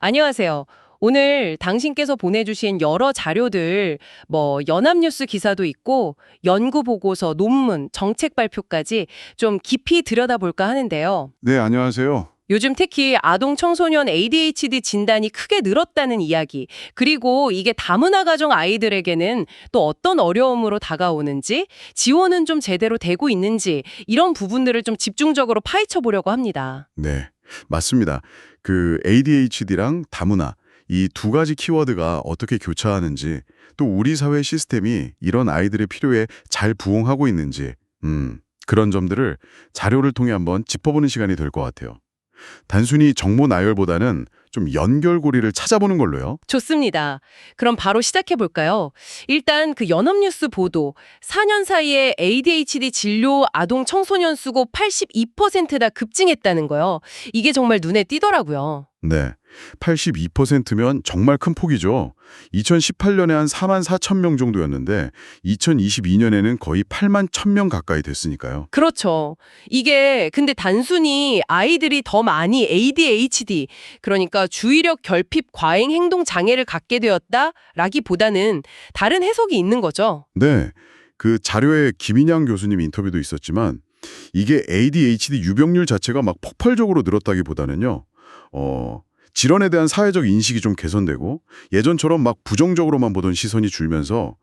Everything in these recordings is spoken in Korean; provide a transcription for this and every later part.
안녕하세요. 오늘 당신께서 보내주신 여러 자료들, 연합뉴스 기사도 있고, 연구 보고서, 논문, 정책 발표까지 좀 깊이 들여다볼까 하는데요. 네, 안녕하세요. 요즘 특히 아동 청소년 ADHD 진단이 크게 늘었다는 이야기, 그리고 이게 다문화 가정 아이들에게는 또 어떤 어려움으로 다가오는지, 지원은 좀 제대로 되고 있는지, 이런 부분들을 좀 집중적으로 파헤쳐 보려고 합니다. 네, 맞습니다. 그 ADHD랑 다문화, 이 두 가지 키워드가 어떻게 교차하는지, 또 우리 사회 시스템이 이런 아이들의 필요에 잘 부응하고 있는지, 그런 점들을 자료를 통해 한번 짚어보는 시간이 될 것 같아요. 단순히 정보 나열보다는 좀 연결고리를 찾아보는 걸로요. 좋습니다. 그럼 바로 시작해 볼까요? 일단 그 연합뉴스 보도, 4년 사이에 ADHD 진료 아동 청소년 수고 82%다 급증했다는 거요. 이게 정말 눈에 띄더라고요. 네, 82%면 정말 큰 폭이죠. 2018년에 한 4만 4천 명 정도였는데 2022년에는 거의 8만 1천 명 가까이 됐으니까요. 그렇죠. 이게 근데 단순히 아이들이 더 많이 ADHD, 그러니까 주의력 결핍 과잉 행동 장애를 갖게 되었다라기보다는 다른 해석이 있는 거죠. 네, 그 자료에 김인양 교수님 인터뷰도 있었지만 이게 ADHD 유병률 자체가 막 폭발적으로 늘었다기보다는요. 질환에 대한 사회적 인식이 좀 개선되고 예전처럼 막 부정적으로만 보던 시선이 줄면서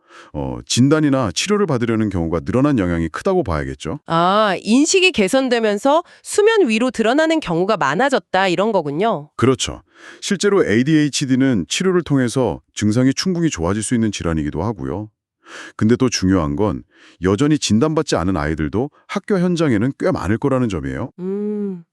진단이나 치료를 받으려는 경우가 늘어난 영향이 크다고 봐야겠죠. 아, 인식이 개선되면서 수면 위로 드러나는 경우가 많아졌다 이런 거군요. 그렇죠. 실제로 ADHD는 치료를 통해서 증상이 충분히 좋아질 수 있는 질환이기도 하고요. 근데 또 중요한 건 여전히 진단받지 않은 아이들도 학교 현장에는 꽤 많을 거라는 점이에요.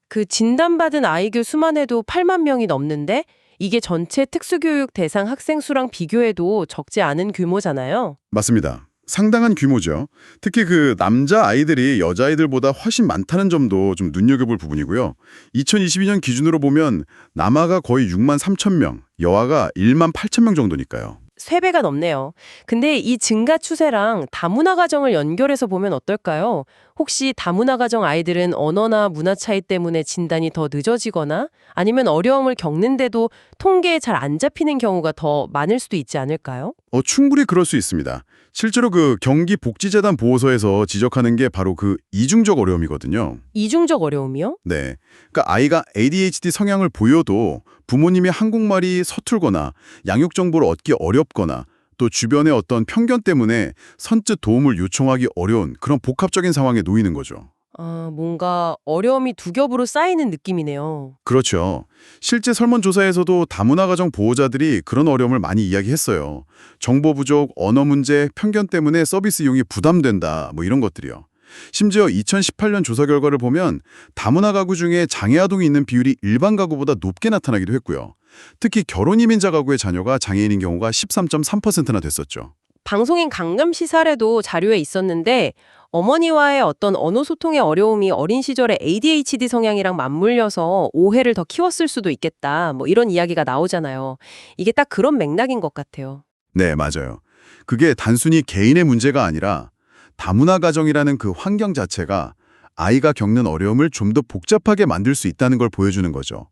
그 진단받은 아이교 수만 해도 8만 명이 넘는데 이게 전체 특수교육 대상 학생 수랑 비교해도 적지 않은 규모잖아요. 맞습니다. 상당한 규모죠. 특히 그 남자 아이들이 여자 아이들보다 훨씬 많다는 점도 좀 눈여겨볼 부분이고요. 2022년 기준으로 보면 남아가 거의 6만 3천 명, 여아가 1만 8천 명 정도니까요. 3배가 넘네요. 근데 이 증가 추세랑 다문화 가정을 연결해서 보면 어떨까요? 혹시 다문화 가정 아이들은 언어나 문화 차이 때문에 진단이 더 늦어지거나 아니면 어려움을 겪는데도 통계에 잘 안 잡히는 경우가 더 많을 수도 있지 않을까요? 충분히 그럴 수 있습니다. 실제로 그 경기복지재단 보고서에서 지적하는 게 바로 그 이중적 어려움이거든요. 이중적 어려움이요? 네. 그러니까 아이가 ADHD 성향을 보여도 부모님이 한국말이 서툴거나 양육 정보를 얻기 어렵거나 또 주변의 어떤 편견 때문에 선뜻 도움을 요청하기 어려운 그런 복합적인 상황에 놓이는 거죠. 아, 뭔가 어려움이 두 겹으로 쌓이는 느낌이네요. 그렇죠. 실제 설문조사에서도 다문화 가정 보호자들이 그런 어려움을 많이 이야기했어요. 정보 부족, 언어 문제, 편견 때문에 서비스 이용이 부담된다, 뭐 이런 것들이요. 심지어 2018년 조사 결과를 보면 다문화 가구 중에 장애 아동이 있는 비율이 일반 가구보다 높게 나타나기도 했고요. 특히 결혼 이민자 가구의 자녀가 장애인인 경우가 13.3%나 됐었죠. 방송인 강남시 사례도 자료에 있었는데 어머니와의 어떤 언어 소통의 어려움이 어린 시절에 ADHD 성향이랑 맞물려서 오해를 더 키웠을 수도 있겠다. 뭐 이런 이야기가 나오잖아요. 이게 딱 그런 맥락인 것 같아요. 네, 맞아요. 그게 단순히 개인의 문제가 아니라 다문화 가정이라는 그 환경 자체가 아이가 겪는 어려움을 좀 더 복잡하게 만들 수 있다는 걸 보여주는 거죠.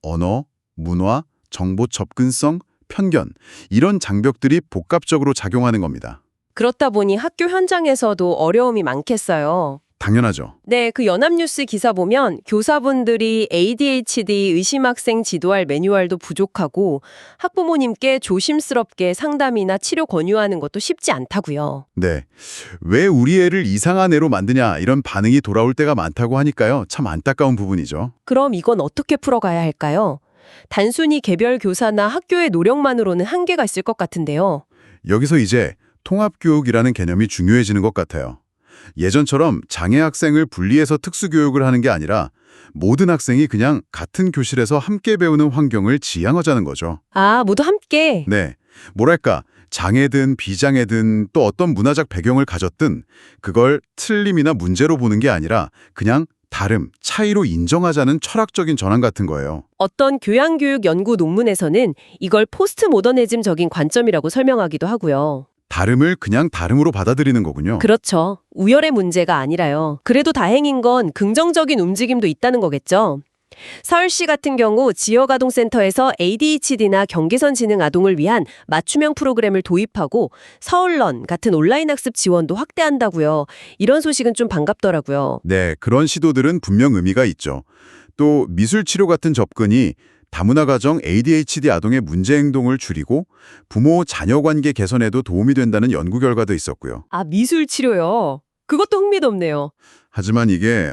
언어, 문화, 정보 접근성, 편견 이런 장벽들이 복합적으로 작용하는 겁니다. 그렇다 보니 학교 현장에서도 어려움이 많겠어요. 당연하죠. 네, 그 연합뉴스 기사 보면 교사분들이 ADHD 의심학생 지도할 매뉴얼도 부족하고 학부모님께 조심스럽게 상담이나 치료 권유하는 것도 쉽지 않다고요. 네. 왜 우리 애를 이상한 애로 만드냐 이런 반응이 돌아올 때가 많다고 하니까요. 참 안타까운 부분이죠. 그럼 이건 어떻게 풀어가야 할까요? 단순히 개별 교사나 학교의 노력만으로는 한계가 있을 것 같은데요. 여기서 이제 통합교육이라는 개념이 중요해지는 것 같아요. 예전처럼 장애 학생을 분리해서 특수교육을 하는 게 아니라 모든 학생이 그냥 같은 교실에서 함께 배우는 환경을 지향하자는 거죠. 아, 모두 함께. 네. 뭐랄까, 장애든 비장애든 또 어떤 문화적 배경을 가졌든 그걸 틀림이나 문제로 보는 게 아니라 그냥 다름, 차이로 인정하자는 철학적인 전환 같은 거예요. 어떤 교양교육 연구 논문에서는 이걸 포스트 모더니즘적인 관점이라고 설명하기도 하고요. 다름을 그냥 다름으로 받아들이는 거군요. 그렇죠. 우열의 문제가 아니라요. 그래도 다행인 건 긍정적인 움직임도 있다는 거겠죠. 서울시 같은 경우 지역아동센터에서 ADHD나 경계선 지능 아동을 위한 맞춤형 프로그램을 도입하고 서울런 같은 온라인 학습 지원도 확대한다고요. 이런 소식은 좀 반갑더라고요. 네, 그런 시도들은 분명 의미가 있죠. 또 미술치료 같은 접근이 다문화 가정 ADHD 아동의 문제 행동을 줄이고 부모 자녀 관계 개선에도 도움이 된다는 연구 결과도 있었고요. 아, 미술 치료요. 그것도 흥미롭네요. 하지만 이게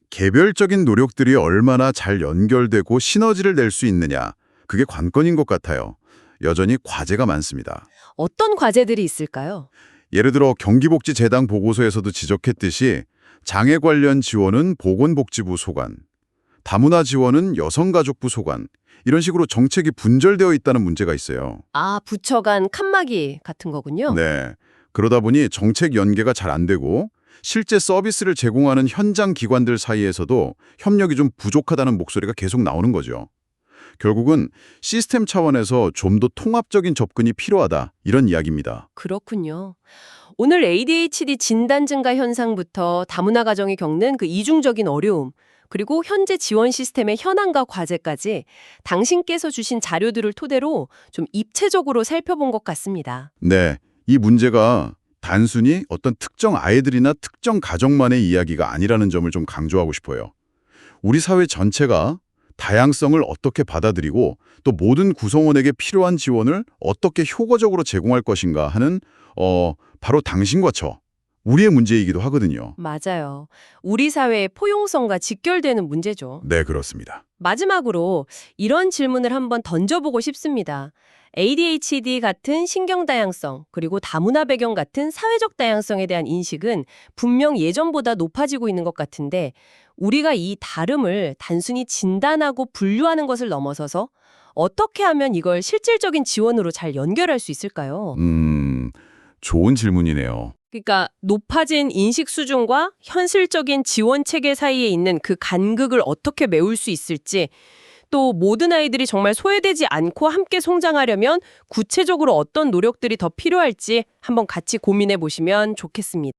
개별적인 노력들이 얼마나 잘 연결되고 시너지를 낼 수 있느냐, 그게 관건인 것 같아요. 여전히 과제가 많습니다. 어떤 과제들이 있을까요? 예를 들어 경기복지재단 보고서에서도 지적했듯이 장애 관련 지원은 보건복지부 소관, 다문화 지원은 여성가족부 소관, 이런 식으로 정책이 분절되어 있다는 문제가 있어요. 아, 부처 간 칸막이 같은 거군요. 네. 그러다 보니 정책 연계가 잘 안 되고 실제 서비스를 제공하는 현장 기관들 사이에서도 협력이 좀 부족하다는 목소리가 계속 나오는 거죠. 결국은 시스템 차원에서 좀 더 통합적인 접근이 필요하다, 이런 이야기입니다. 그렇군요. 오늘 ADHD 진단 증가 현상부터 다문화 가정이 겪는 그 이중적인 어려움, 그리고 현재 지원 시스템의 현황과 과제까지 당신께서 주신 자료들을 토대로 좀 입체적으로 살펴본 것 같습니다. 네, 이 문제가 단순히 어떤 특정 아이들이나 특정 가정만의 이야기가 아니라는 점을 좀 강조하고 싶어요. 우리 사회 전체가 다양성을 어떻게 받아들이고 또 모든 구성원에게 필요한 지원을 어떻게 효과적으로 제공할 것인가 하는 바로 당신과 저, 우리의 문제이기도 하거든요. 맞아요. 우리 사회의 포용성과 직결되는 문제죠. 네, 그렇습니다. 마지막으로 이런 질문을 한번 던져보고 싶습니다. ADHD 같은 신경 다양성, 그리고 다문화 배경 같은 사회적 다양성에 대한 인식은 분명 예전보다 높아지고 있는 것 같은데, 우리가 이 다름을 단순히 진단하고 분류하는 것을 넘어서서 어떻게 하면 이걸 실질적인 지원으로 잘 연결할 수 있을까요? 좋은 질문이네요. 그러니까 높아진 인식 수준과 현실적인 지원 체계 사이에 있는 그 간극을 어떻게 메울 수 있을지, 또 모든 아이들이 정말 소외되지 않고 함께 성장하려면 구체적으로 어떤 노력들이 더 필요할지 한번 같이 고민해 보시면 좋겠습니다.